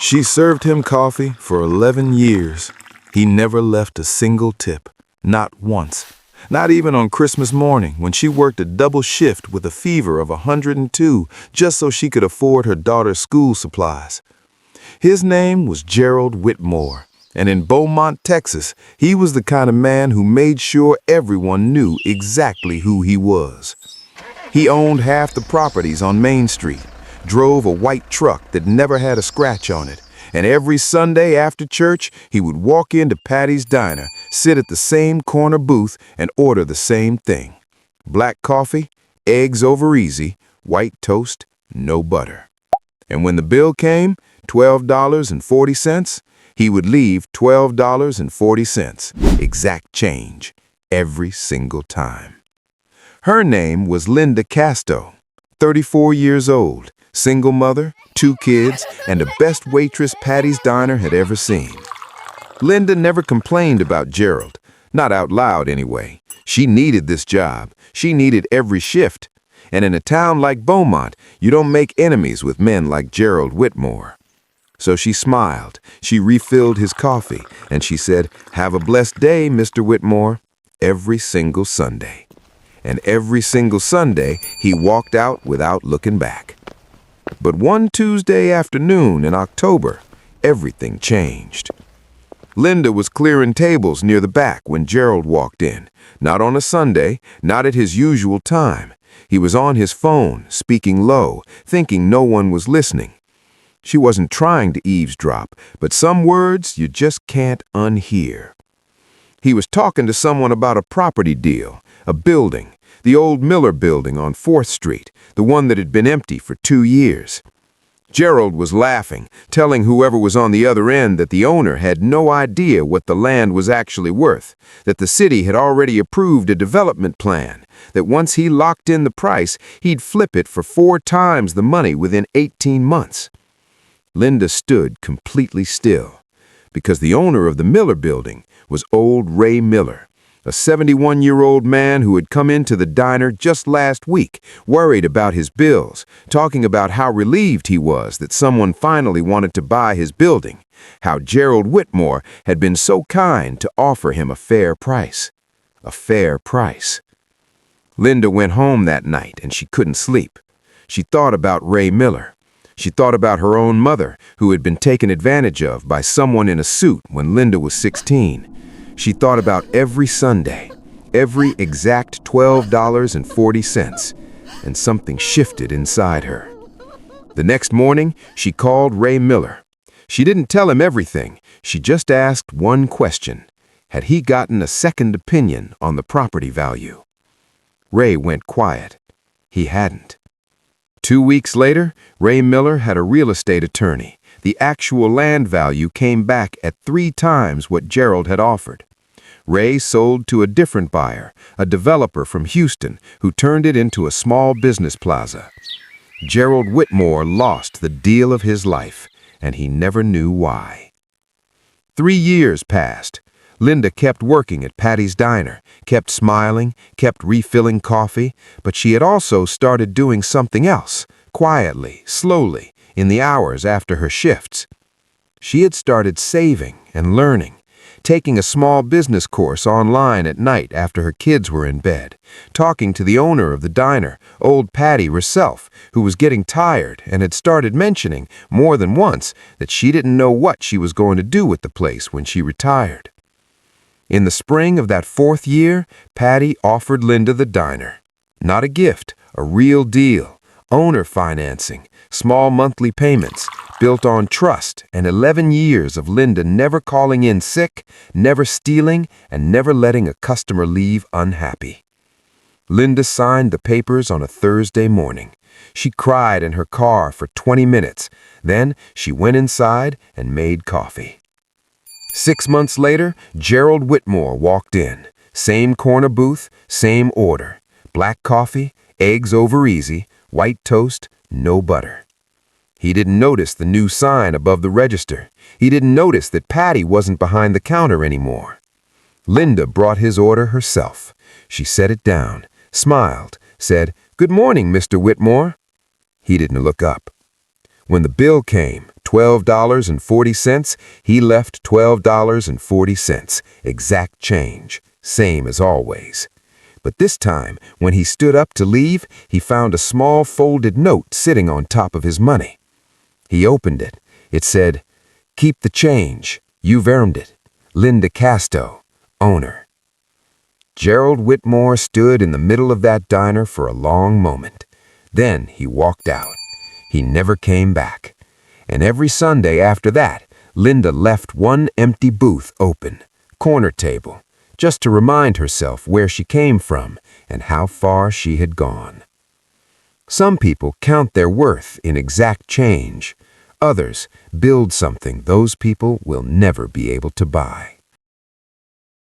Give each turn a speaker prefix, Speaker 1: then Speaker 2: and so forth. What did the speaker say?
Speaker 1: She served him coffee for 11 years. He never left a single tip, not once. Not even on Christmas morning when she worked a double shift with a fever of 102 just so she could afford her daughter's school supplies. His name was Gerald Whitmore, and in Beaumont, Texas, he was the kind of man who made sure everyone knew exactly who he was. He owned half the properties on Main Street, drove a white truck that never had a scratch on it, and every Sunday after church, he would walk into Patty's Diner, sit at the same corner booth, and order the same thing. Black coffee, eggs over easy, white toast, no butter. And when the bill came, $12.40, he would leave $12.40, exact change, every single time. Her name was Linda Casto, 34 years old, single mother, 2 kids, and the best waitress Patty's Diner had ever seen. Linda never complained about Gerald, not out loud anyway. She needed this job. She needed every shift. And in a town like Beaumont, you don't make enemies with men like Gerald Whitmore. So she smiled, she refilled his coffee, and she said, "Have a blessed day, Mr. Whitmore," every single Sunday. And every single Sunday, he walked out without looking back. But one Tuesday afternoon in October, everything changed. Linda was clearing tables near the back when Gerald walked in. Not on a Sunday, not at his usual time. He was on his phone, speaking low, thinking no one was listening. She wasn't trying to eavesdrop, but some words you just can't unhear. He was talking to someone about a property deal, a building, the old Miller building on 4th Street, the one that had been empty for 2 years. Gerald was laughing, telling whoever was on the other end that the owner had no idea what the land was actually worth, that the city had already approved a development plan, that once he locked in the price, he'd flip it for 4 times the money within 18 months. Linda stood completely still, because the owner of the Miller building was old Ray Miller, a 71-year-old man who had come into the diner just last week, worried about his bills, talking about how relieved he was that someone finally wanted to buy his building, how Gerald Whitmore had been so kind to offer him a fair price. A fair price. Linda went home that night and she couldn't sleep. She thought about Ray Miller. She thought about her own mother, who had been taken advantage of by someone in a suit when Linda was 16. She thought about every Sunday, every exact $12.40, and something shifted inside her. The next morning, she called Ray Miller. She didn't tell him everything. She just asked one question. Had he gotten a second opinion on the property value? Ray went quiet. He hadn't. 2 weeks later, Ray Miller had a real estate attorney. The actual land value came back at 3 times what Gerald had offered. Ray sold to a different buyer, a developer from Houston, who turned it into a small business plaza. Gerald Whitmore lost the deal of his life, and he never knew why. 3 years passed. Linda kept working at Patty's Diner, kept smiling, kept refilling coffee, but she had also started doing something else, quietly, slowly, in the hours after her shifts. She had started saving and learning, taking a small business course online at night after her kids were in bed, talking to the owner of the diner, old Patty herself, who was getting tired and had started mentioning more than once that she didn't know what she was going to do with the place when she retired. In the spring of that 4th year, Patty offered Linda the diner. Not a gift, a real deal, owner financing, small monthly payments, built on trust and 11 years of Linda never calling in sick, never stealing, and never letting a customer leave unhappy. Linda signed the papers on a Thursday morning. She cried in her car for 20 minutes. Then she went inside and made coffee. 6 months later, Gerald Whitmore walked in. Same corner booth, same order. Black coffee, eggs over easy, white toast, no butter. He didn't notice the new sign above the register. He didn't notice that Patty wasn't behind the counter anymore. Linda brought his order herself. She set it down, smiled, said, "Good morning, Mr. Whitmore." He didn't look up. When the bill came, $12.40, he left $12.40, exact change, same as always. But this time, when he stood up to leave, he found a small folded note sitting on top of his money. He opened it. It said, "Keep the change. You've earned it. Linda Casto, owner." Gerald Whitmore stood in the middle of that diner for a long moment. Then he walked out. He never came back. And every Sunday after that, Linda left one empty booth open, corner table, just to remind herself where she came from and how far she had gone. Some people count their worth in exact change. Others build something those people will never be able to buy.